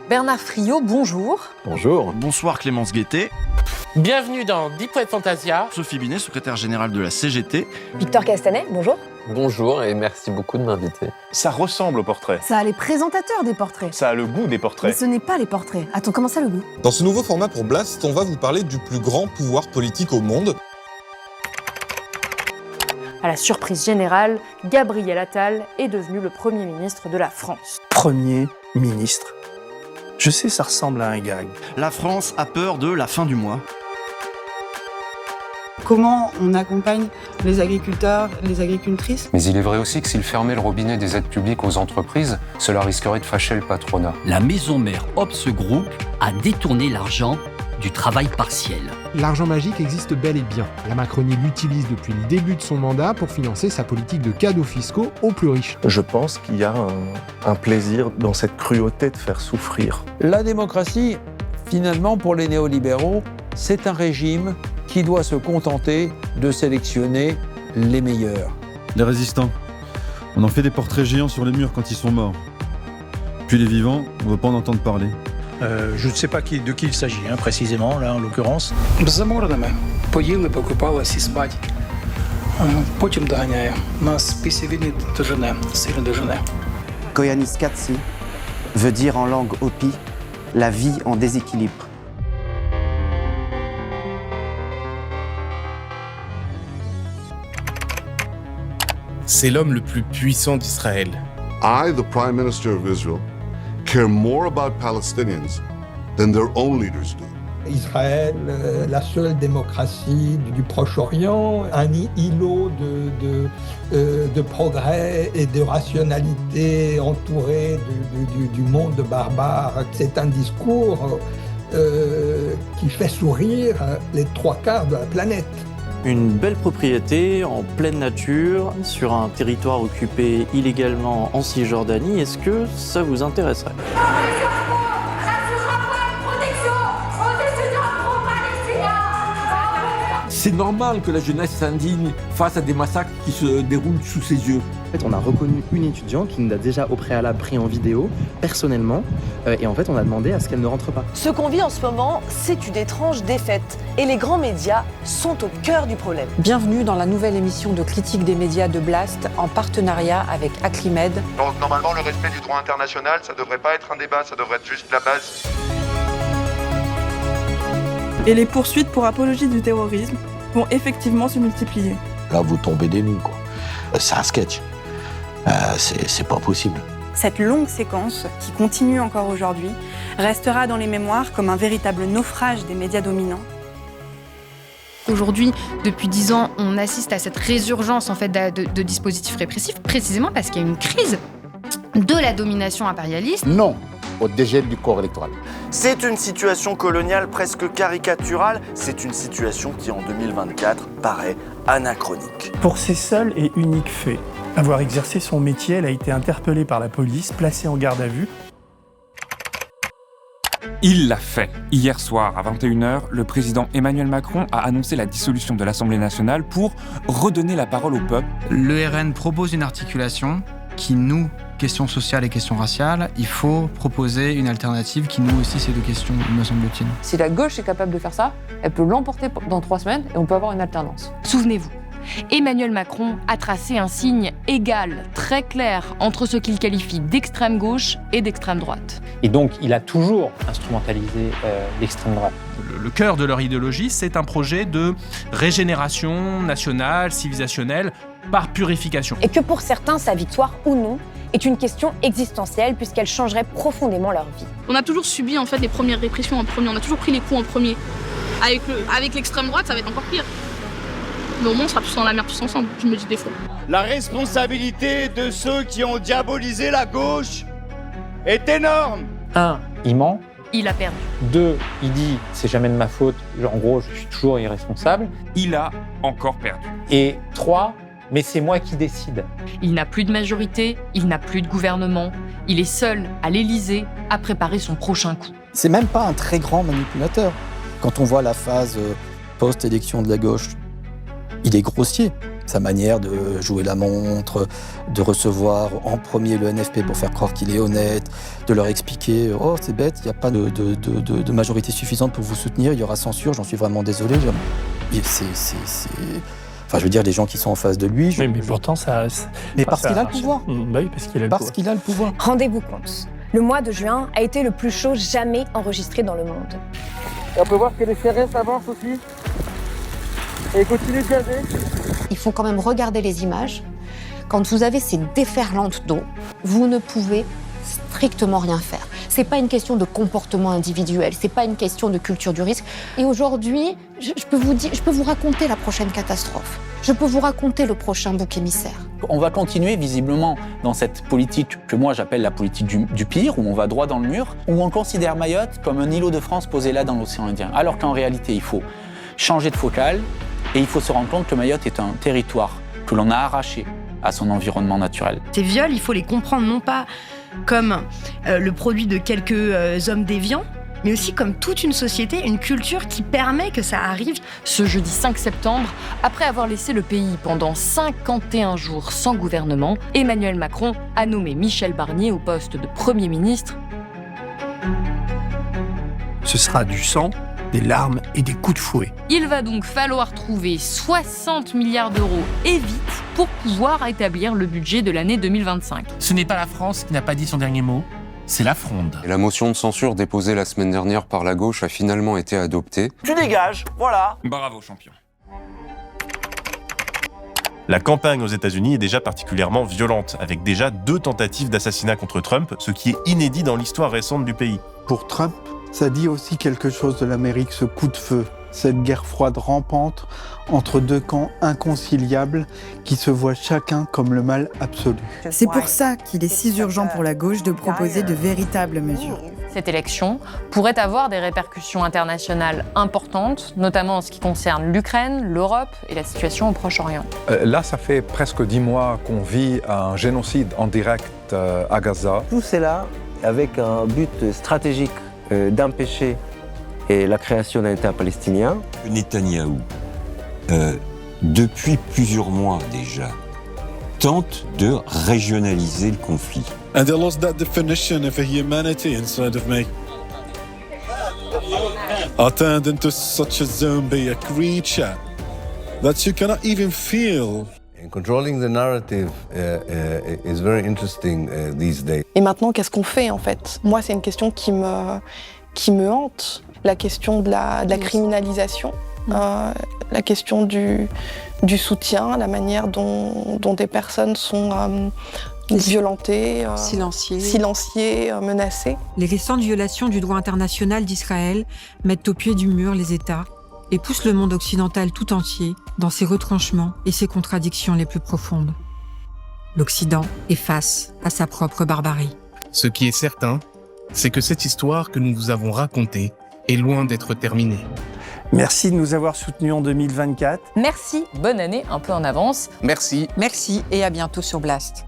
Bernard Friot, bonjour. Bonjour. Bonsoir Clémence Guettet. Bienvenue dans Deep Web Fantasia. Sophie Binet, secrétaire générale de la CGT. Victor Castanet, bonjour. Bonjour et merci beaucoup de m'inviter. Ça ressemble au portrait. Ça a les présentateurs des portraits. Ça a le goût des Mais portraits. ce n'est pas les portraits. Attends, comment ça le goût ? Dans ce nouveau format pour Blast, on va vous parler du plus grand pouvoir politique au monde. À la surprise générale, Gabriel Attal est devenu le Premier ministre de la France. Premier ministre. Je sais, ça ressemble à un gag. La France a peur de la fin du mois. Comment on accompagne les agriculteurs, les agricultrices ? Mais il est vrai aussi que s'il fermait le robinet des aides publiques aux entreprises, cela risquerait de fâcher le patronat. La maison mère Obs Group a détourné l'argent du travail partiel. L'argent magique existe bel et bien. La Macronie l'utilise depuis le début de son mandat pour financer sa politique de cadeaux fiscaux aux plus riches. Je pense qu'il y a un plaisir dans cette cruauté de faire souffrir. La démocratie, finalement, pour les néolibéraux, c'est un régime qui doit se contenter de sélectionner les meilleurs. Les résistants. On en fait des portraits géants sur les murs quand ils sont morts. Puis les vivants, on ne veut pas en entendre parler. Je ne sais pas de qui il s'agit, précisément, là, en l'occurrence. Замордами. Поїли, покупалась і спать. Потім доганяє. Нас після війни дожене, сильно дожене. Koyanis Katsi veut dire en langue hopi la vie en déséquilibre. C'est l'homme le plus puissant d'Israël. I, the Prime Minister of Israel, care more about Palestinians than their own leaders do. Israël, la seule démocratie du Proche-Orient, un îlot de progrès et de rationalité entouré du monde barbare. C'est un discours qui fait sourire les trois quarts de la planète. Une belle propriété en pleine nature, sur un territoire occupé illégalement en Cisjordanie, est-ce que ça vous intéresserait ? C'est normal que la jeunesse s'indigne face à des massacres qui se déroulent sous ses yeux. En fait, on a reconnu une étudiante qui nous a déjà au préalable pris en vidéo, personnellement, et en fait, on a demandé à ce qu'elle ne rentre pas. Ce qu'on vit en ce moment, c'est une étrange défaite. Et les grands médias sont au cœur du problème. Bienvenue dans la nouvelle émission de critique des médias de Blast, en partenariat avec Aclimed. Donc, normalement, le respect du droit international, ça devrait pas être un débat, ça devrait être juste la base. Et les poursuites pour apologie du terrorisme vont effectivement se multiplier. Là, vous tombez des nues, quoi. C'est un sketch. C'est pas possible. Cette longue séquence, qui continue encore aujourd'hui, restera dans les mémoires comme un véritable naufrage des médias dominants. Aujourd'hui, depuis 10 ans, on assiste à cette résurgence en fait, de dispositifs répressifs, précisément parce qu'il y a une crise de la domination impérialiste. Non au dégel du corps électoral. C'est une situation coloniale presque caricaturale. C'est une situation qui, en 2024, paraît anachronique. Pour ces seuls et uniques faits, avoir exercé son métier, elle a été interpellée par la police, placée en garde à vue. Il l'a fait. Hier soir, à 21h, le président Emmanuel Macron a annoncé la dissolution de l'Assemblée nationale pour redonner la parole au peuple. Le RN propose une articulation qui noue questions sociales et questions raciales. Il faut proposer une alternative qui noue aussi ces deux questions, me semble-t-il. Si la gauche est capable de faire ça, elle peut l'emporter dans 3 semaines et on peut avoir une alternance. Souvenez-vous, Emmanuel Macron a tracé un signe égal, très clair, entre ce qu'il qualifie d'extrême gauche et d'extrême droite. Et donc, il a toujours instrumentalisé l'extrême droite. Le cœur de leur idéologie, c'est un projet de régénération nationale, civilisationnelle, par purification. Et que pour certains, sa victoire ou non est une question existentielle puisqu'elle changerait profondément leur vie. On a toujours subi en fait les premières répressions en premier, on a toujours pris les coups en premier. Avec l'extrême droite, ça va être encore pire. Mais au moins, on sera tous dans la merde tous ensemble, je me dis des fois. La responsabilité de ceux qui ont diabolisé la gauche est énorme. 1, il ment. Il a perdu. 2, il dit c'est jamais de ma faute, en gros je suis toujours irresponsable. Il a encore perdu. Et 3, mais c'est moi qui décide. Il n'a plus de majorité, il n'a plus de gouvernement, il est seul à l'Élysée à préparer son prochain coup. C'est même pas un très grand manipulateur. Quand on voit la phase post-élection de la gauche, il est grossier. Sa manière de jouer la montre, de recevoir en premier le NFP pour faire croire qu'il est honnête, de leur expliquer « Oh, c'est bête, il n'y a pas de majorité suffisante pour vous soutenir, il y aura censure, j'en suis vraiment désolé. » Enfin, je veux dire, les gens qui sont en face de lui... Mais pourtant, ça... Mais parce qu'il a le pouvoir. Bah oui, parce qu'il a le pouvoir. Rendez-vous compte, le mois de juin a été le plus chaud jamais enregistré dans le monde. Et on peut voir que les CRS avancent aussi. Et continuent de gazer. Il faut quand même regarder les images. Quand vous avez ces déferlantes d'eau, vous ne pouvez strictement rien faire. C'est pas une question de comportement individuel, c'est pas une question de culture du risque. Et aujourd'hui, je peux vous raconter la prochaine catastrophe. Je peux vous raconter le prochain bouc émissaire. On va continuer visiblement dans cette politique que moi j'appelle la politique du pire, où on va droit dans le mur, où on considère Mayotte comme un îlot de France posé là dans l'océan Indien. Alors qu'en réalité, il faut changer de focale et il faut se rendre compte que Mayotte est un territoire que l'on a arraché à son environnement naturel. Ces viols, il faut les comprendre non pas comme le produit de quelques hommes déviants, mais aussi comme toute une société, une culture qui permet que ça arrive. Ce jeudi 5 septembre, après avoir laissé le pays pendant 51 jours sans gouvernement, Emmanuel Macron a nommé Michel Barnier au poste de Premier ministre. Ce sera du sang, des larmes et des coups de fouet. Il va donc falloir trouver 60 milliards d'euros et vite pour pouvoir établir le budget de l'année 2025. Ce n'est pas la France qui n'a pas dit son dernier mot, c'est la fronde. Et la motion de censure déposée la semaine dernière par la gauche a finalement été adoptée. Tu dégages, voilà. Bravo, champion. La campagne aux États-Unis est déjà particulièrement violente, avec déjà 2 tentatives d'assassinat contre Trump, ce qui est inédit dans l'histoire récente du pays. Pour Trump, ça dit aussi quelque chose de l'Amérique, ce coup de feu, cette guerre froide rampante entre 2 camps inconciliables qui se voient chacun comme le mal absolu. C'est pour ça qu'il est si urgent pour la gauche de proposer de véritables mesures. Cette élection pourrait avoir des répercussions internationales importantes, notamment en ce qui concerne l'Ukraine, l'Europe et la situation au Proche-Orient. Là, ça fait presque 10 mois qu'on vit un génocide en direct à Gaza. Tout cela avec un but stratégique d'empêcher la création d'un État palestinien. Netanyahou, depuis plusieurs mois déjà, tente de régionaliser le conflit. And they lost that definition of a humanity inside of me. I turned into such a zombie, a creature that you cannot even feel. And controlling the narrative is very interesting these days. Et maintenant, qu'est-ce qu'on fait en fait ? Moi, c'est une question qui me hante. La question de la criminalisation, la question du soutien, la manière dont des personnes sont violentées, silenciées, menacées. Les récentes violations du droit international d'Israël mettent au pied du mur les États et poussent le monde occidental tout entier dans ses retranchements et ses contradictions les plus profondes. L'Occident est face à sa propre barbarie. Ce qui est certain, c'est que cette histoire que nous vous avons racontée est loin d'être terminée. Merci de nous avoir soutenus en 2024. Merci, bonne année un peu en avance. Merci. Merci et à bientôt sur Blast.